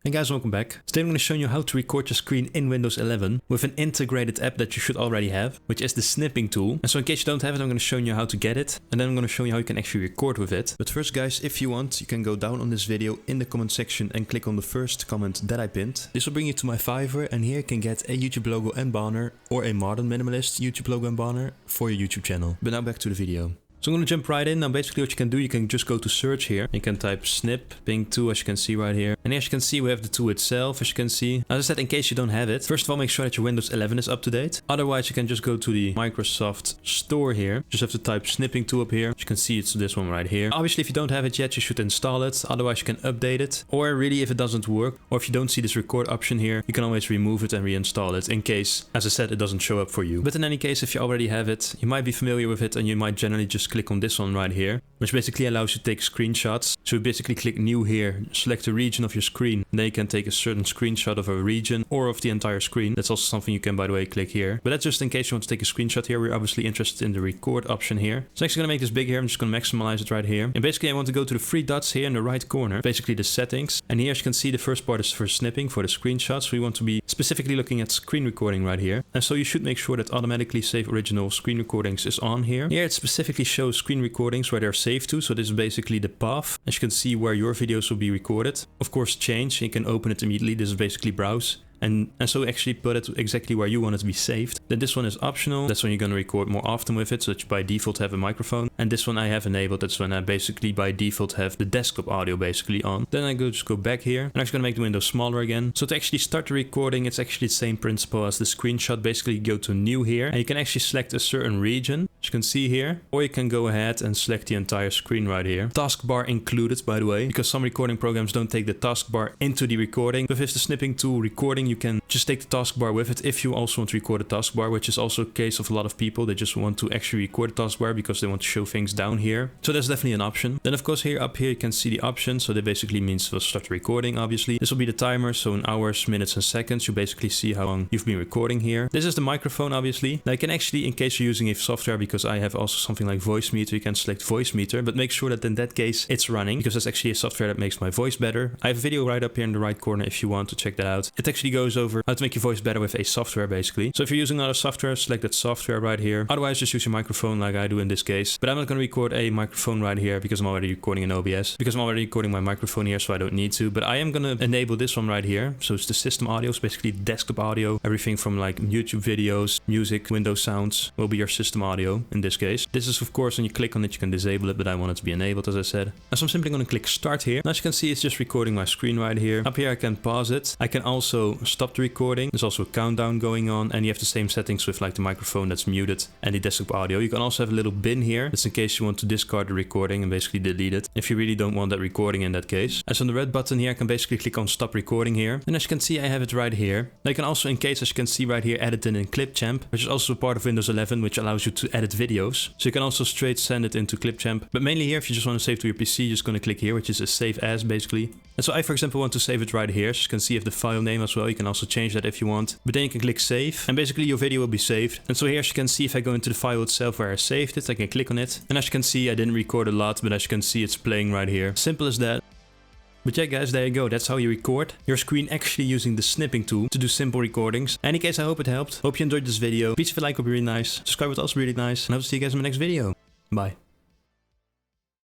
Hey guys, welcome back. Today I'm going to show you how to record your screen in Windows 11 with an integrated app that you should already have, which is the Snipping tool. And so in case you don't have it, I'm going to show you how to get it, and then I'm going to show you how you can actually record with it. But first guys, if you want, you can go down on this video in the comment section and click on the first comment that I pinned. This will bring you to my Fiverr, and here you can get a YouTube logo and banner or a modern minimalist YouTube logo and banner for your YouTube channel. But now back to the video. So I'm going to jump right in. Now basically what you can do, you can just go to search here. You can type Snipping tool, as you can see right here. And as you can see, we have the tool itself, as you can see. As I said, in case you don't have it, first of all, make sure that your Windows 11 is up to date. Otherwise, you can just go to the Microsoft Store here. Just have to type Snipping tool up here. As you can see, it's this one right here. Obviously, if you don't have it yet, you should install it. Otherwise, you can update it. Or really, if it doesn't work, or if you don't see this record option here, you can always remove it and reinstall it in case, as I said, it doesn't show up for you. But in any case, if you already have it, you might be familiar with it, and you might generally just click on this one right here, which basically allows you to take screenshots. So you basically click new here, select the region of your screen, and then you can take a certain screenshot of a region or of the entire screen. That's also something you can, by the way, click here. But that's just in case you want to take a screenshot here. We're obviously interested in the record option here. So next I'm going to make this big here. I'm just going to maximize it right here. And basically I want to go to the three dots here in the right corner, basically the settings. And here as you can see, the first part is for snipping, for the screenshots. We want to be specifically looking at screen recording right here. And so you should make sure that automatically save original screen recordings is on here. Here it specifically shows screen recordings where they're saved to. So this is basically the path. As you can see, where your videos will be recorded. Of course, change. You can open it immediately. This is basically browse. And so actually put it exactly where you want it to be saved. Then this one is optional. That's when you're going to record more often with it, so that you by default have a microphone. And this one I have enabled. That's when I basically by default have the desktop audio basically on. Then I just go back here. And I'm just going to make the window smaller again. So to actually start the recording, it's actually the same principle as the screenshot. Basically you go to new here, and you can actually select a certain region, as you can see here. Or you can go ahead and select the entire screen right here. Taskbar included, by the way, because some recording programs don't take the taskbar into the recording. But with the snipping tool recording, you can just take the taskbar with it if you also want to record a taskbar, which is also a case of a lot of people. They just want to actually record a taskbar because they want to show things down here. So that's definitely an option. Then of course here up here you can see the options. So that basically means we'll start recording, obviously. This will be the timer. So in hours, minutes and seconds, you basically see how long you've been recording here. This is the microphone, obviously. Now you can actually, in case you're using a software, because I have also something like voice meter, you can select voice meter, but make sure that in that case it's running, because that's actually a software that makes my voice better. I have a video right up here in the right corner if you want to check that out. It actually goes over how to make your voice better with a software basically. So if you're using another software, select that software right here. Otherwise just use your microphone like I do in this case. But I'm not going to record a microphone right here because I'm already recording in OBS. Because I'm already recording my microphone here, so I don't need to. But I am going to enable this one right here. So it's the system audio. It's basically desktop audio. Everything from like YouTube videos, music, Windows sounds will be your system audio in this case. This is of course when you click on it you can disable it, but I want it to be enabled as I said. And so I'm simply going to click start here. Now as you can see it's just recording my screen right here. Up here I can pause it. I can also stop the recording. There's also a countdown going on, and you have the same settings with like the microphone that's muted and the desktop audio. You can also have a little bin here. That's in case you want to discard the recording and basically delete it if you really don't want that recording in that case. As on the red button here I can basically click on stop recording here, and as you can see I have it right here. Now you can also, in case, as you can see right here, edit it in Clipchamp, which is also part of Windows 11, which allows you to edit videos. So you can also straight send it into Clipchamp, but mainly here if you just want to save to your PC, you're just going to click here, which is a save as basically. And so I for example want to save it right here, so you can see if the file name as well. You can also change that if you want, but then you can click save, and basically your video will be saved. And so here as you can see, if I go into the file itself where I saved it, I can click on it, and as you can see I didn't record a lot, but as you can see it's playing right here. Simple as that. But yeah guys, there you go. That's how you record your screen actually using the snipping tool to do simple recordings. In any case, I hope it helped. Hope you enjoyed this video. Please, if you like, would be really nice. Subscribe would also be really nice, and I will see you guys in my next video. Bye.